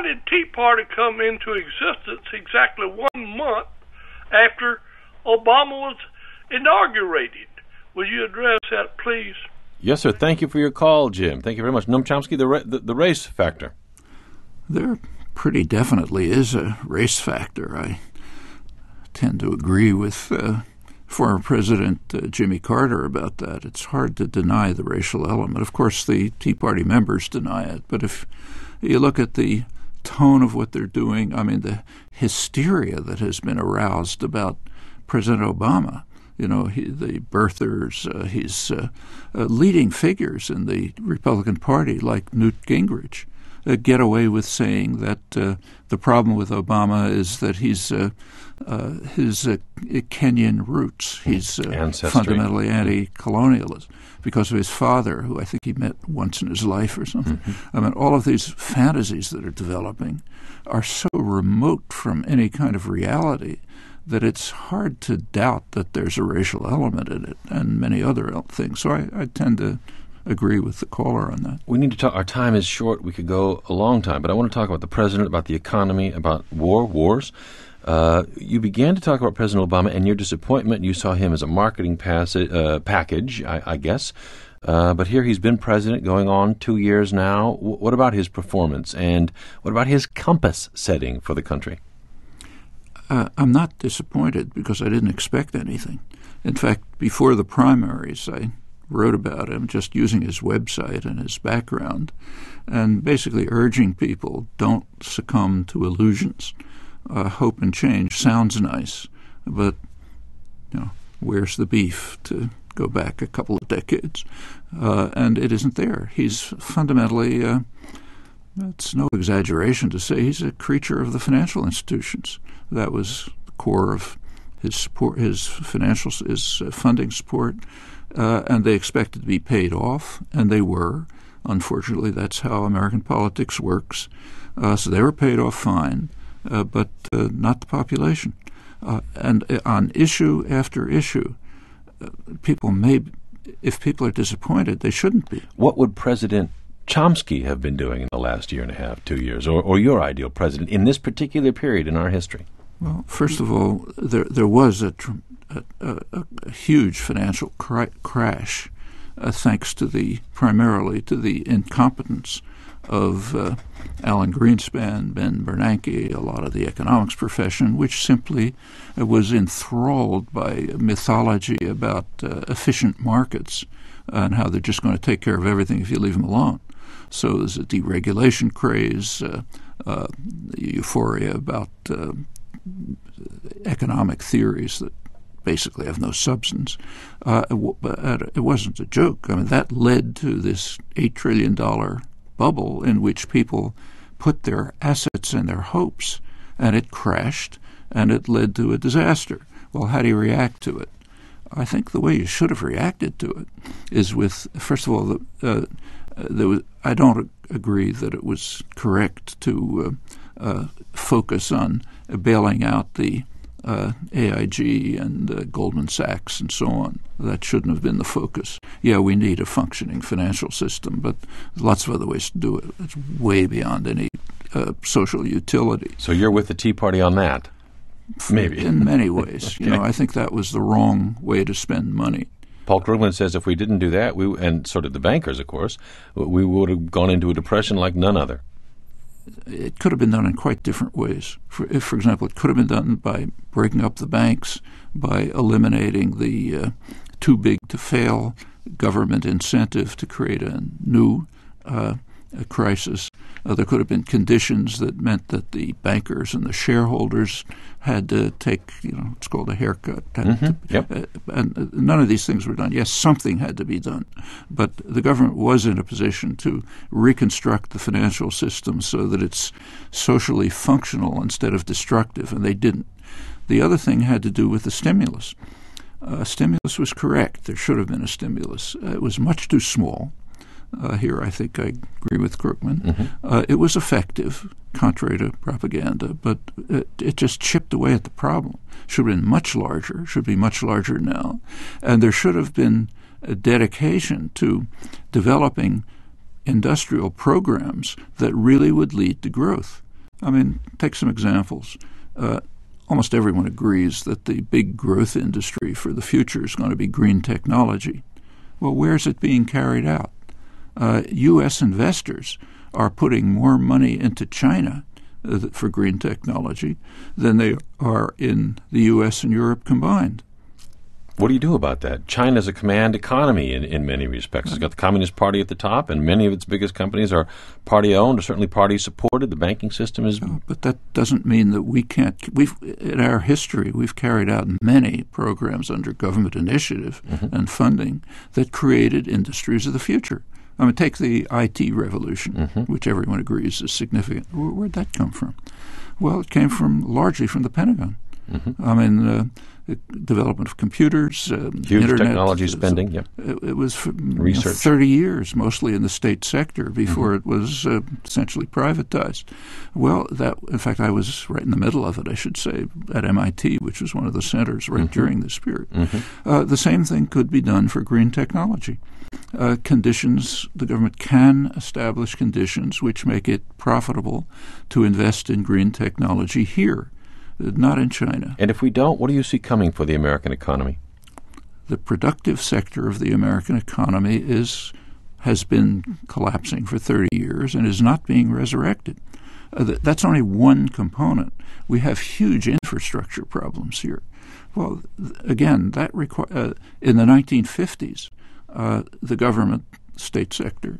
why did Tea Party come into existence exactly 1 month after Obama was inaugurated? Will you address that, please? Yes, sir. Thank you for your call, Jim. Thank you very much. Noam Chomsky, the race factor. There pretty definitely is a race factor. I tend to agree with former President Jimmy Carter about that. It's hard to deny the racial element. Of course, the Tea Party members deny it. But if you look at the tone of what they're doing, I mean, the hysteria that has been aroused about President Obama, the birthers, his leading figures in the Republican Party like Newt Gingrich get away with saying that the problem with Obama is that he's his Kenyan roots. He's fundamentally anti-colonialist because of his father, who I think he met once in his life or something. Mm-hmm. I mean, all of these fantasies that are developing are so remote from any kind of reality that it's hard to doubt that there's a racial element in it and many other things. So I tend to agree with the caller on that. We need to talk. Our time is short. We could go a long time, but I want to talk about the president, about the economy, about wars. You began to talk about President Obama and your disappointment. You saw him as a marketing package, I guess. But here he's been president going on 2 years now. What about his performance, and what about his compass setting for the country? I'm not disappointed because I didn't expect anything. In fact, before the primaries, I wrote about him just using his website and his background and basically urging people, don't succumb to illusions. Hope and change sounds nice, but where's the beef, to go back a couple of decades? And it isn't there. He's fundamentally, it's no exaggeration to say, he's a creature of the financial institutions. That was the core of his support, his funding support, and they expected to be paid off, and they were. Unfortunately, that's how American politics works. So they were paid off fine, but not the population. And on issue after issue, if people are disappointed, they shouldn't be. What would President Chomsky have been doing in the last year and a half, 2 years, or your ideal president in this particular period in our history? Well, first of all, there was a huge financial crash, thanks to primarily to the incompetence of Alan Greenspan, Ben Bernanke, a lot of the economics profession, which simply was enthralled by mythology about efficient markets and how they're just going to take care of everything if you leave them alone. So there's a deregulation craze, euphoria about economic theories that basically have no substance. It wasn't a joke. I mean, that led to this $8 trillion bubble in which people put their assets and their hopes, and it crashed, and it led to a disaster. Well, how do you react to it? I think the way you should have reacted to it is with, first of all, I don't agree that it was correct to focus on bailing out the AIG and Goldman Sachs and so on. That shouldn't have been the focus. Yeah, we need a functioning financial system, but there's lots of other ways to do it. It's way beyond any social utility. So you're with the Tea Party on that? Maybe. In many ways. Okay. I think that was the wrong way to spend money. Paul Krugman says if we didn't do that, and so did the bankers, of course, we would have gone into a depression like none other. It could have been done in quite different ways. For example, it could have been done by breaking up the banks, by eliminating the too-big-to-fail government incentive to create a new crisis. There could have been conditions that meant that the bankers and the shareholders had to take, it's called a haircut. And none of these things were done. Yes, something had to be done. But the government was in a position to reconstruct the financial system so that it's socially functional instead of destructive, and they didn't. The other thing had to do with the stimulus. Stimulus was correct. There should have been a stimulus. It was much too small. Here I think I agree with Krugman. Mm-hmm. It was effective, contrary to propaganda, but it just chipped away at the problem. Should have been much larger, should be much larger now. And there should have been a dedication to developing industrial programs that really would lead to growth. I mean, take some examples. Almost everyone agrees that the big growth industry for the future is going to be green technology. Well, where's it being carried out? U.S. investors are putting more money into China for green technology than they are in the U.S. and Europe combined. What do you do about that? China's a command economy in many respects. It's got the Communist Party at the top, and many of its biggest companies are party-owned, or certainly party-supported. The banking system is... But that doesn't mean that we can't... In our history, we've carried out many programs under government initiative and funding that created industries of the future. I mean, take the IT revolution, which everyone agrees is significant. Where'd that come from? Well, it came largely from the Pentagon. I mean, the development of computers, huge internet, technology spending. It was for research. 30 years, mostly in the state sector, before it was essentially privatized. Well, in fact, I was right in the middle of it, I should say, at MIT, which was one of the centers right during this period. The same thing could be done for green technology. The government can establish conditions which make it profitable to invest in green technology here, not in China. And if we don't, what do you see coming for the American economy? The productive sector of the American economy has been collapsing for 30 years and is not being resurrected. That's only one component. We have huge infrastructure problems here. Well, again, in the 1950s, the government, state sector,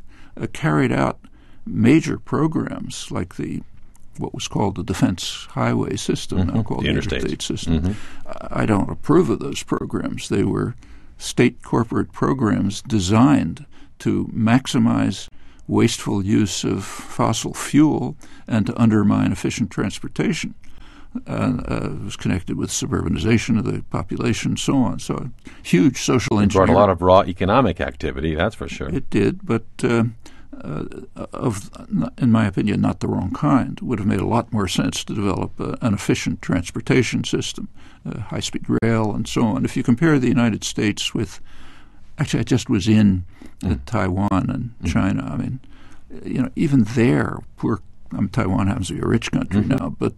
carried out major programs like what was called the Defense Highway System, now called the Interstate System. I don't approve of those programs. They were state corporate programs designed to maximize wasteful use of fossil fuel and to undermine efficient transportation. It was connected with suburbanization of the population, so on. So huge social engineering. It brought a lot of raw economic activity, that's for sure. It did, but in my opinion, not the wrong kind. It would have made a lot more sense to develop an efficient transportation system, high-speed rail, and so on. If you compare the United States with, actually, I just was in Taiwan and China. I mean, even there, Taiwan happens to be a rich country now, but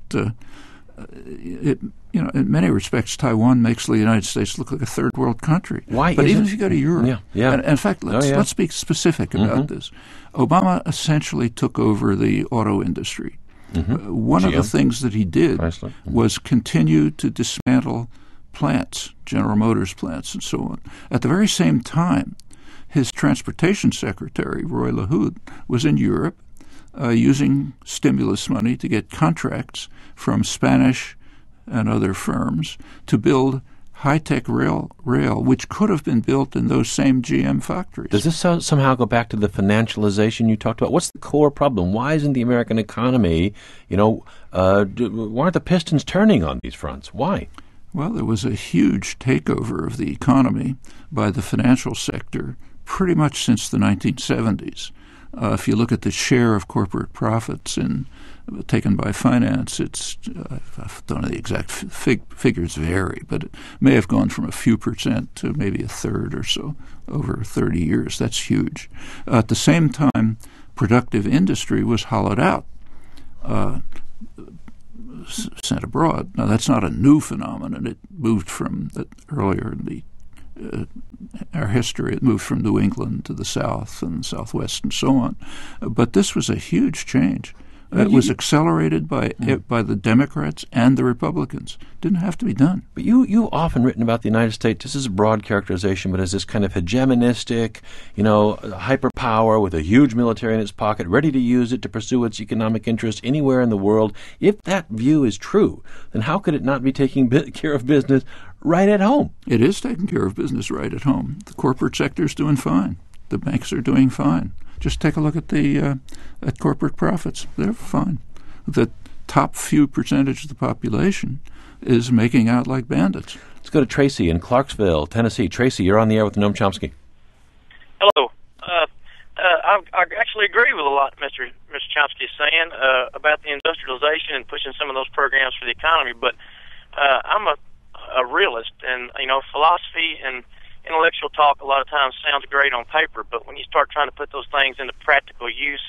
in many respects, Taiwan makes the United States look like a third world country. Why? But even if you go to Europe, and in fact, let's be specific about this. Obama essentially took over the auto industry. One of the things that he did was continue to dismantle plants, General Motors plants, and so on. At the very same time, his transportation secretary, Roy LaHood, was in Europe using stimulus money to get contracts from Spanish and other firms to build high-tech rail, which could have been built in those same GM factories. Does this somehow go back to the financialization you talked about? What's the core problem? Why isn't the American economy, why aren't the pistons turning on these fronts? Why? Well, there was a huge takeover of the economy by the financial sector pretty much since the 1970s. If you look at the share of corporate profits taken by finance, I don't know the exact figures vary, but it may have gone from a few percent to maybe a third or so over 30 years. That's huge. At the same time, productive industry was hollowed out, sent abroad. Now, that's not a new phenomenon. It moved from earlier in our history. It moved from New England to the South and Southwest and so on. But this was a huge change. It was accelerated by the Democrats and the Republicans. Didn't have to be done. But you've often written about the United States, this is a broad characterization, but as this kind of hegemonistic, hyperpower with a huge military in its pocket, ready to use it to pursue its economic interests anywhere in the world. If that view is true, then how could it not be taking care of business right at home? It is taking care of business right at home. The corporate sector is doing fine. The banks are doing fine. Just take a look at at corporate profits. They're fine. The top few percentage of the population is making out like bandits. Let's go to Tracy in Clarksville, Tennessee. Tracy, you're on the air with Noam Chomsky. Hello. I actually agree with a lot Mr. Chomsky is saying about the industrialization and pushing some of those programs for the economy, but I'm a realist, and philosophy and intellectual talk a lot of times sounds great on paper, but when you start trying to put those things into practical use,